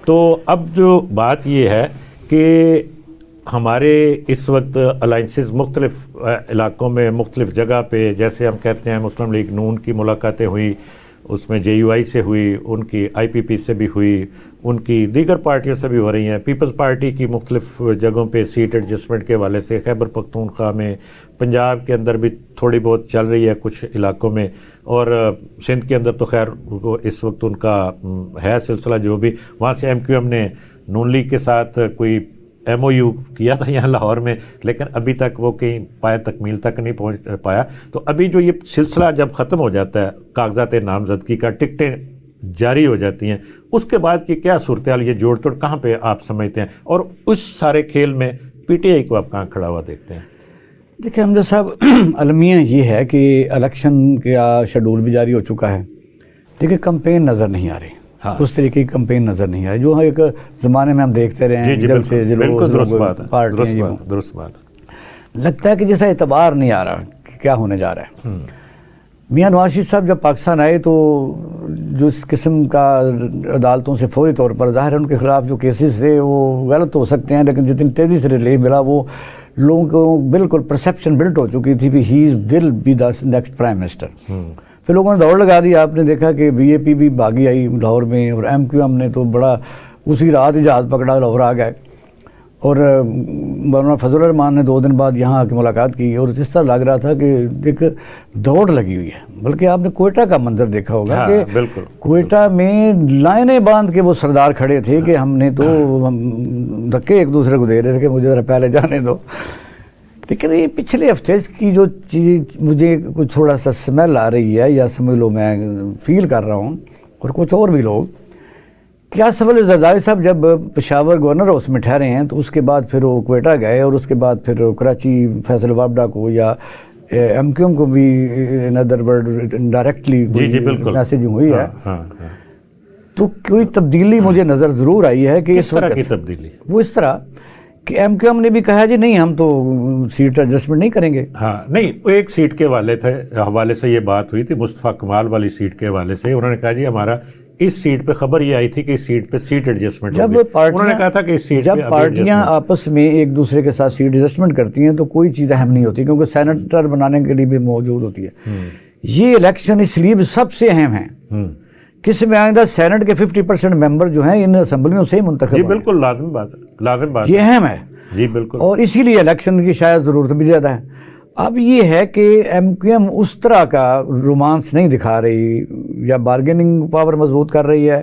तो अब जो बात ये है कि हमारे इस वक्त अलाइंसेस मुख्तलिफ इलाकों में मुख्तलिफ जगह पे, जैसे हम कहते हैं मुस्लिम लीग नून की मुलाकातें हुई, उसमें JUI से हुई, उनकी IPP से भी हुई, उनकी दीगर पार्टियों से भी हो रही हैं। पीपल्स पार्टी की मुख्तलिफ जगहों पे सीट एडजस्टमेंट के हवाले से खैबर पख्तूनख्वा में, पंजाब के अंदर भी थोड़ी बहुत चल रही है कुछ इलाकों में, और सिंध के अंदर तो खैर इस वक्त उनका है सिलसिला जो भी। वहाँ से MQM ने नून लीग के साथ कोई MOU किया था यहाँ लाहौर में, लेकिन अभी तक वो कहीं तकमील तक नहीं पहुँच पाया। तो अभी जो ये सिलसिला जब ख़त्म हो जाता है, कागजात नामजदगी का, टिकटें जारी हो जाती हैं, उसके बाद की क्या सूरत हाल, ये जोड़ तोड़ कहाँ पे आप समझते हैं, और उस सारे खेल में PTI को आप कहाँ खड़ा हुआ देखते हैं? देखिए हमजा साहब, अलमिया ये है कि इलेक्शन का शेड्यूल भी जारी हो चुका है, लेकिन कंपेन नज़र नहीं आ रही। हाँ। उस तरीके की कंपेन नज़र नहीं आई जो एक ज़माने में हम देखते रहे हैं। जब से पार्टियाँ, लगता है कि जैसा एतबार नहीं आ रहा कि क्या होने जा रहा है। मियां नवाज शरीफ साहब जब पाकिस्तान आए तो जो इस किस्म का अदालतों से फौरी तौर पर ज़ाहिर है उनके ख़िलाफ़ जो केसेस थे वो गलत हो सकते हैं, लेकिन जितनी तेज़ी से रिलीफ मिला वो लोगों को बिल्कुल परसेप्शन बिल्ट हो चुकी थी कि he will be the next prime minister. फिर लोगों ने दौड़ लगा दी। आपने देखा कि BJP भी भागी आई लाहौर में, और MQM ने तो बड़ा उसी रात ही जहाज़ पकड़ा लाहौर आ गए, और मौलाना फजल रहमान ने 2 दिन बाद यहाँ आके मुलाकात की, और जिस तरह लग रहा था कि एक दौड़ लगी हुई है। बल्कि आपने कोयटा का मंजर देखा होगा। हाँ, कि कोयटा में लाइनें बांध के वो सरदार खड़े थे कि हमने तो धक्के एक दूसरे को दे रहे थे कि मुझे ज़रा पहले जाने दो। लेकिन ये पिछले हफ्ते की जो चीज़ मुझे कुछ थोड़ा सा स्मेल आ रही है, या समझ लो मैं फील कर रहा हूँ, और कुछ और भी लोग, क्या सवाल जरदारी साहब जब पेशावर गवर्नर हाउस में ठहरे हैं तो उसके बाद फिर वो कोयटा गए, और उसके बाद फिर कराची फैसल वाबडा को या MQM को भी in other word directly messaging हुई है। तो कोई तब्दीली मुझे नज़र ज़रूर आई है कि इस तरह की तब्दीली, वो इस तरह कि MQM ने भी कहा जी नहीं हम तो सीट एडजस्टमेंट नहीं करेंगे। हाँ, नहीं, एक सीट के हवाले से ये बात हुई थी, मुस्तफ़ा कमाल वाली सीट के हवाले से। उन्होंने कहा जी हमारा इस सीट पे खबर ये आई थी कि इस सीट पे सीट एडजस्टमेंट होगी। उन्होंने कहा था कि इस सीट जब पार्टियां आपस में एक दूसरे के साथ सीट एडजस्टमेंट करती हैं तो कोई चीज़ अहम नहीं होती, क्योंकि सेनेटर बनाने के लिए भी मौजूद होती है। ये इलेक्शन इसलिए भी सबसे अहम है कि इसमें आइंदा सेनेट के 50% मेंबर जो हैं इन असेंबलियों से ही मुंतखब। जी बिल्कुल, लाजिम बात ये अहम है जी बिल्कुल, और इसीलिए इलेक्शन की शायद ज़रूरत भी ज़्यादा है। अब ये है कि MQM उस तरह का रोमांस नहीं दिखा रही, या बार्गेनिंग पावर मजबूत कर रही है,